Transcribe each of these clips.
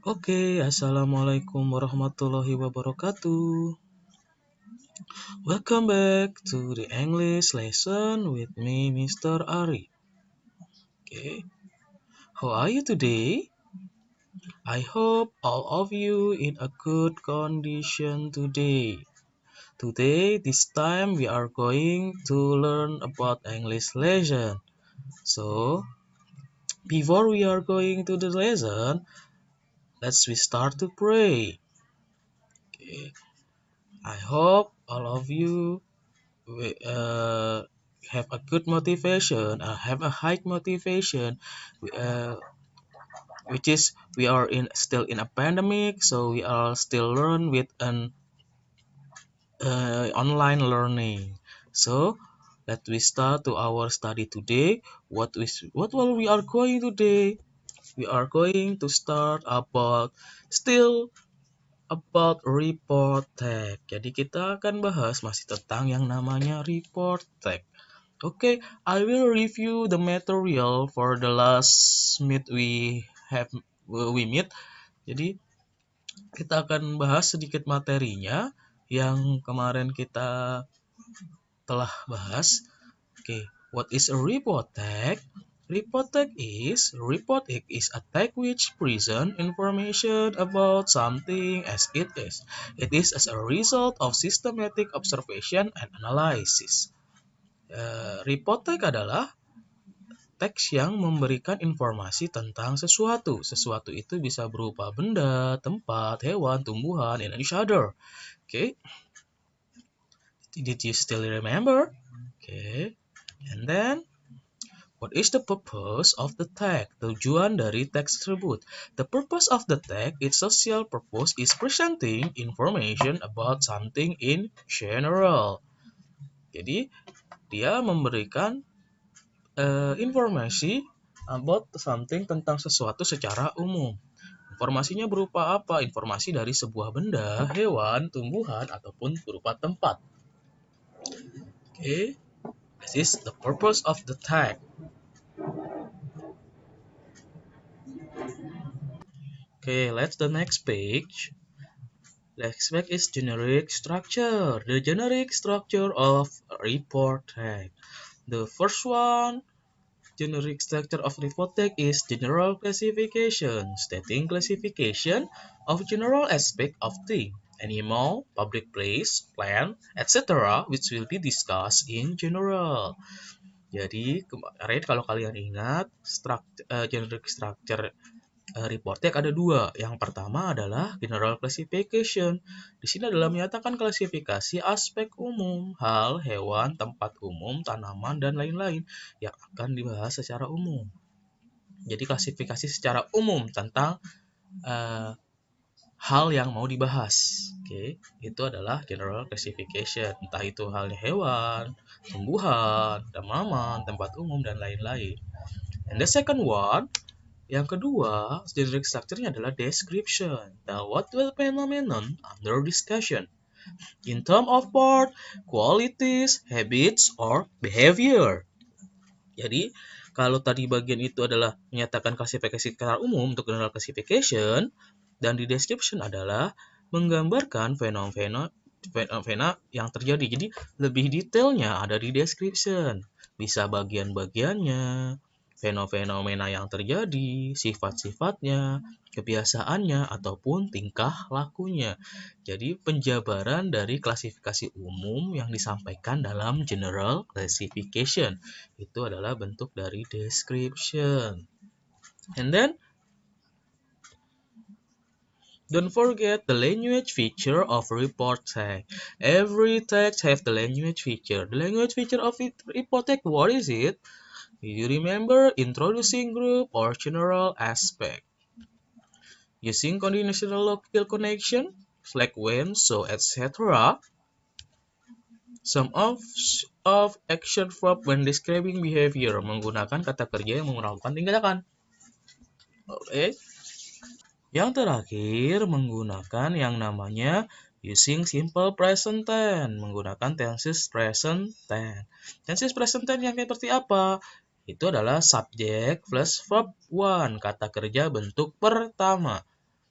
Oke, Assalamualaikum warahmatullahi wabarakatuh. Welcome back to the English lesson with me, Mr. Ari. Okay, how are you today? I hope all of you in a good condition today. Today, this time we are going to learn about English lesson. So, before we are going to the lesson, we start to pray. Okay, I hope all of you we, have a good motivation, have a high motivation, which is we are in still in a pandemic, so we are still learn with an online learning. So let we start to our study today. What will we are going today? We are going to start about still about report tag. Jadi kita akan bahas masih tentang yang namanya report tag. Okay, I will review the material for the last meet we meet. Jadi kita akan bahas sedikit materinya yang kemarin kita telah bahas. Okay, what is a report tag? Report tag is a tag which present information about something as it is. It is as a result of systematic observation and analysis. Report tag adalah teks yang memberikan informasi tentang sesuatu. Sesuatu itu bisa berupa benda, tempat, hewan, tumbuhan, and each other. Okay. Did you still remember? Okay. And then, what is the purpose of the tag? Tujuan dari teks tersebut. The purpose of the tag, its social purpose, is presenting information about something in general. Jadi, dia memberikan informasi about something tentang sesuatu secara umum. Informasinya berupa apa? Informasi dari sebuah benda, hewan, tumbuhan, ataupun berupa tempat. Okay, this is the purpose of the tag. Okay, let's the next page. Next page is generic structure. The generic structure of a report tag. The first one, generic structure of report tag is general classification, stating classification of general aspect of thing, animal, public place, plant, etc. which will be discussed in general. Jadi kemarin kalau kalian ingat generic structure report tag ada dua. Yang pertama adalah general classification. Di sini adalah menyatakan klasifikasi aspek umum, hal, hewan, tempat umum, tanaman, dan lain-lain yang akan dibahas secara umum. Jadi klasifikasi secara umum tentang hal yang mau dibahas. Oke, itu adalah general classification. Entah itu halnya hewan, tumbuhan, tanaman, tempat umum, dan lain-lain. And the second one, yang kedua, generic structure-nya adalah description. The what will phenomenon under discussion in term of part, qualities, habits, or behavior. Jadi, kalau tadi bagian itu adalah menyatakan klasifikasi secara umum untuk general classification, dan di description adalah menggambarkan fenomena yang terjadi. Jadi, lebih detailnya ada di description. Bisa bagian-bagiannya, fenomena yang terjadi, sifat-sifatnya, kebiasaannya, ataupun tingkah lakunya. Jadi penjabaran dari klasifikasi umum yang disampaikan dalam general classification. Itu adalah bentuk dari description. And then, don't forget the language feature of report tag. Every text have the language feature. The language feature of report tag, what is it? You remember introducing group or general aspect. Using conditional logical connection, like when, so, etc. Some of action verb when describing behavior menggunakan kata kerja yang melakukan tindakan. Oke. Yang terakhir menggunakan yang namanya using simple present tense, menggunakan tenses present tense. Tenses present tense yang seperti apa? Itu adalah subject plus verb one, kata kerja bentuk pertama.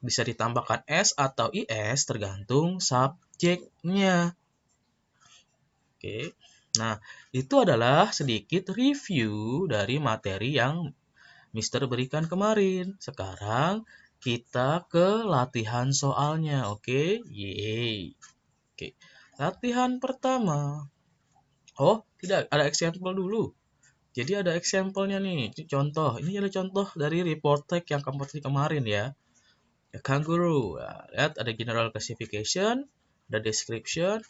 Bisa ditambahkan S atau IS tergantung subjeknya. Oke. Nah, itu adalah sedikit review dari materi yang Mister berikan kemarin. Sekarang kita ke latihan soalnya, oke? Yeay. Oke. Latihan pertama. Oh, tidak, ada example dulu. Jadi ada example-nya nih, ini contoh. Ini adalah contoh dari report text yang kemarin ya. Kangaroo. Nah, lihat ada general classification, ada description,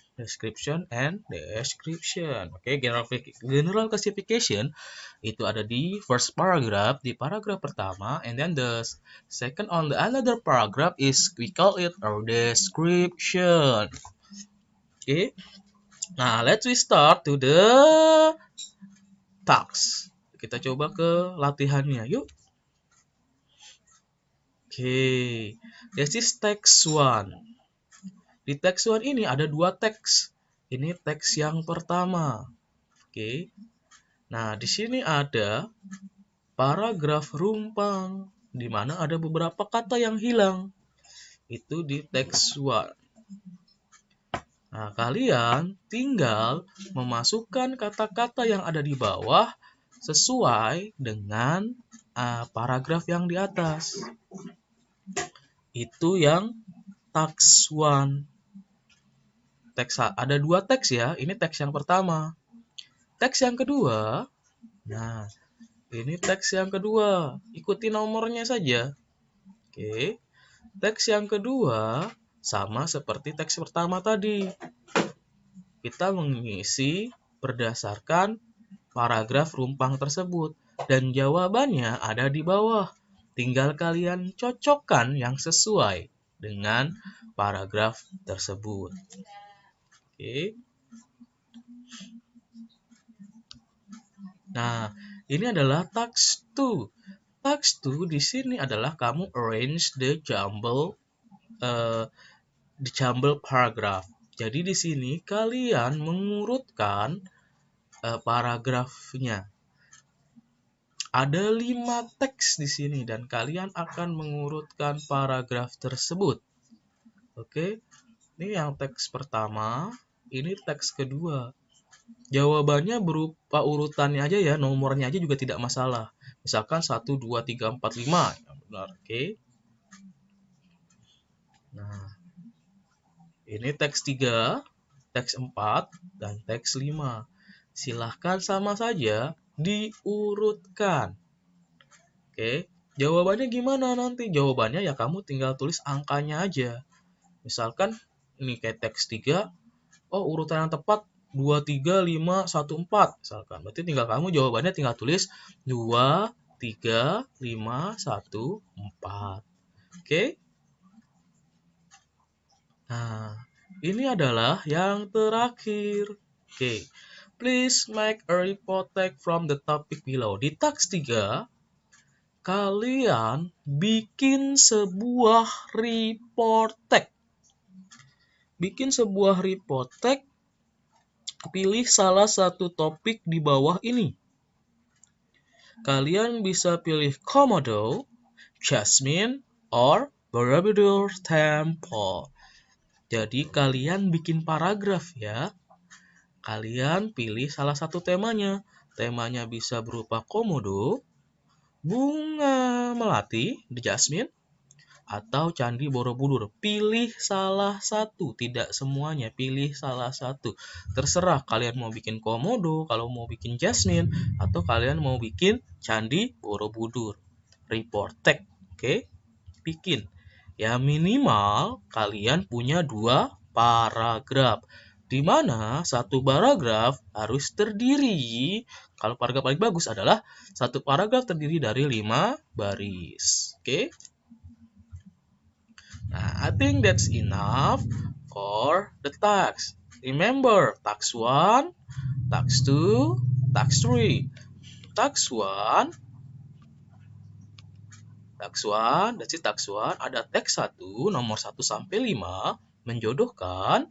and description. Oke, general classification itu ada di first paragraph, di paragraf pertama, and then the second on the another paragraph is we call it a description. Oke. Nah, let's we start to the task. Kita coba ke latihannya, yuk. Oke, this is text 1. Di text 1 ini ada dua teks. Ini teks yang pertama. Oke. Nah, di sini ada paragraf rumpang, di mana ada beberapa kata yang hilang. Itu di teks 1. Nah, kalian tinggal memasukkan kata-kata yang ada di bawah sesuai dengan paragraf yang di atas. Itu yang teks 1. Ada dua teks ya. Ini teks yang pertama. Teks yang kedua. Nah, ini teks yang kedua. Ikuti nomornya saja. Oke. Teks yang kedua sama seperti teks pertama tadi. Kita mengisi berdasarkan paragraf rumpang tersebut. Dan jawabannya ada di bawah. Tinggal kalian cocokkan yang sesuai dengan paragraf tersebut. Oke. Nah, ini adalah task 2. Task 2 di sini adalah kamu arrange the jumble paragraph. Jadi di sini kalian mengurutkan paragrafnya. Ada 5 teks di sini dan kalian akan mengurutkan paragraf tersebut. Oke. Ini yang teks pertama, ini teks kedua. Jawabannya berupa urutannya aja ya, nomornya aja juga tidak masalah. Misalkan 1, 2, 3, 4, 5. Benar, oke. Nah, ini teks 3, teks 4, dan teks 5. Silahkan sama saja diurutkan. Oke, jawabannya gimana nanti? Jawabannya ya kamu tinggal tulis angkanya aja. Misalkan ini kayak teks 3, oh urutan yang tepat 2, 3, 5, 1, 4 misalkan. Berarti tinggal kamu jawabannya tinggal tulis 2, 3, 5, 1, 4. Oke? Nah, ini adalah yang terakhir. Oke. Please make a report text from the topic below. Di teks 3, kalian bikin sebuah report text. Bikin sebuah report text, pilih salah satu topik di bawah ini. Kalian bisa pilih Komodo, Jasmine, or Borobudur Temple. Jadi kalian bikin paragraf ya. Kalian pilih salah satu temanya. Temanya bisa berupa Komodo, bunga melati, the Jasmine, atau Candi Borobudur. Pilih salah satu, tidak semuanya, pilih salah satu. Terserah kalian mau bikin Komodo, kalau mau bikin Jasmine, atau kalian mau bikin Candi Borobudur. Report text, oke? Bikin. Ya minimal kalian punya 2 paragraf. Di mana satu paragraf harus terdiri, kalau paragraf paling bagus adalah satu paragraf terdiri dari 5 baris. Oke? Nah, I think that's enough for the task. Remember, task 1, task 2, task 3. Task 1, that's it, task 1, ada teks 1, nomor 1 sampai 5, menjodohkan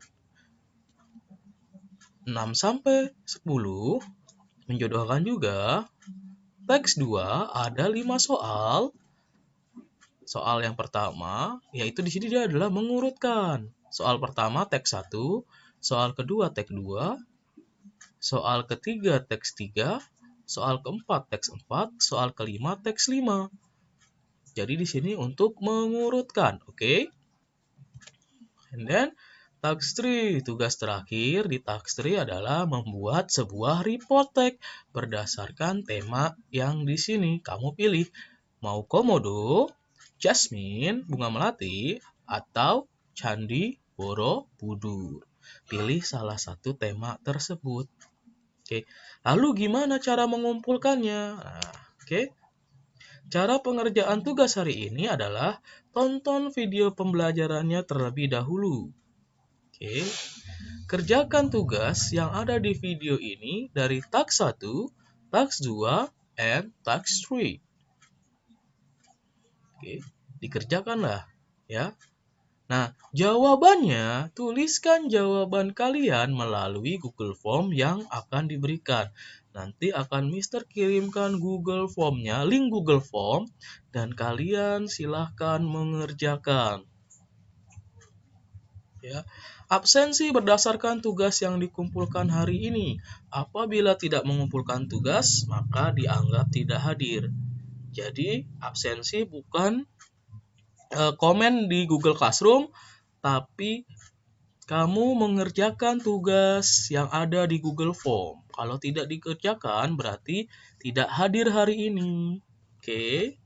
6 sampai 10, menjodohkan juga. Teks 2, ada 5 soal, soal yang pertama, yaitu di sini dia adalah mengurutkan. Soal pertama teks 1, soal kedua teks 2, soal ketiga teks 3, soal keempat teks 4, soal kelima teks 5. Jadi di sini untuk mengurutkan, oke? And then task 3, tugas terakhir di task 3 adalah membuat sebuah report text berdasarkan tema yang di sini. Kamu pilih mau komodo, jasmine, bunga melati, atau candi Borobudur. Pilih salah satu tema tersebut. Oke. Lalu gimana cara mengumpulkannya? Nah, oke. Cara pengerjaan tugas hari ini adalah tonton video pembelajarannya terlebih dahulu. Oke. Kerjakan tugas yang ada di video ini dari task 1, task 2, and task 3. Oke, dikerjakanlah ya. Nah, jawabannya, tuliskan jawaban kalian melalui Google Form yang akan diberikan. Nanti akan Mister kirimkan Google Form-nya, link Google Form, dan kalian silahkan mengerjakan. Ya. Absensi berdasarkan tugas yang dikumpulkan hari ini. Apabila tidak mengumpulkan tugas, maka dianggap tidak hadir. Jadi, absensi bukan komen di Google Classroom, tapi kamu mengerjakan tugas yang ada di Google Form. Kalau tidak dikerjakan, berarti tidak hadir hari ini. Oke.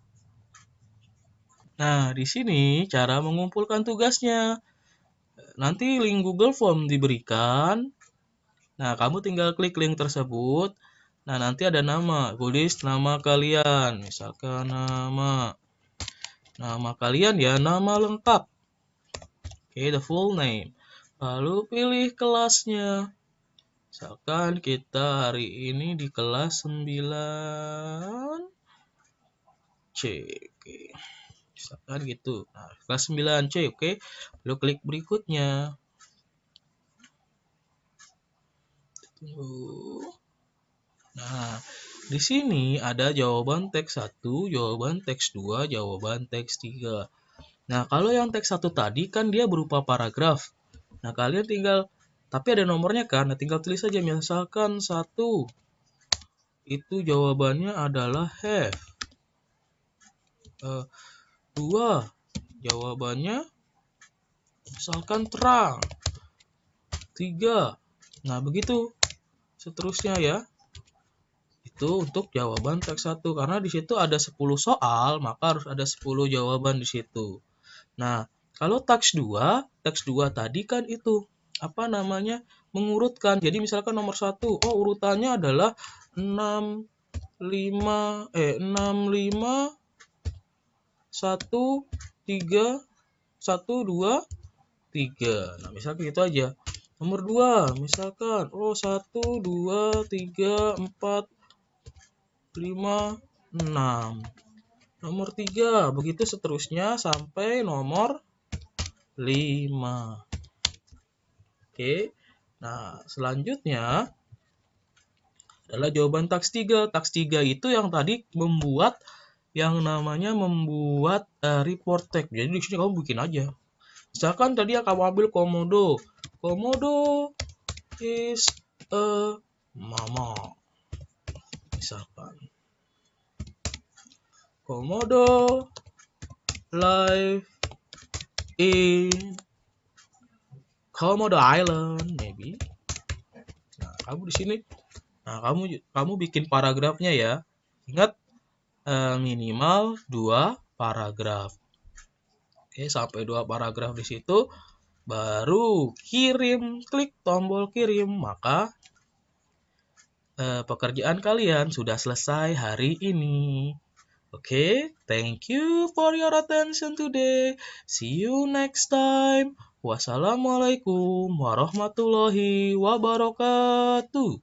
Nah, di sini cara mengumpulkan tugasnya. Nanti link Google Form diberikan. Nah, kamu tinggal klik link tersebut. Nah, nanti ada nama. Tulis nama kalian. Misalkan nama kalian ya, nama lengkap. Oke, the full name. Lalu pilih kelasnya. Misalkan kita hari ini di kelas 9C. Oke. Misalkan gitu. Nah, kelas 9C, oke. Lalu klik berikutnya. Tunggu. Nah, di sini ada jawaban teks 1, jawaban teks 2, jawaban teks 3. Nah, kalau yang teks 1 tadi kan dia berupa paragraf. Nah, kalian tinggal, tapi ada nomornya kan, nah, tinggal tulis saja. Misalkan 1, itu jawabannya adalah have. 2, jawabannya misalkan terang. 3, nah begitu seterusnya ya. Itu untuk jawaban teks 1, karena di situ ada 10 soal, maka harus ada 10 jawaban di situ. Nah, kalau teks 2 tadi kan itu apa namanya? Mengurutkan. Jadi misalkan nomor 1, oh urutannya adalah 6 5 1 3 1 2 3. Nah, misalkan gitu aja. Nomor 2, misalkan oh 1 2 3 4 5 6. Nomor 3, begitu seterusnya sampai nomor 5. Oke. Nah, selanjutnya adalah jawaban teks 3. Teks 3 itu yang tadi membuat yang namanya membuat report text. Jadi di sini kamu bikin aja. Misalkan tadi kamu ambil komodo. Komodo is a mama. Misalkan komodo live in Komodo Island, maybe. Nah, kamu di sini, nah kamu bikin paragrafnya ya. Ingat minimal 2 paragraf. Oke, sampai 2 paragraf di situ, baru kirim, klik tombol kirim, maka pekerjaan kalian sudah selesai hari ini. Okay, thank you for your attention today. See you next time. Wassalamualaikum warahmatullahi wabarakatuh.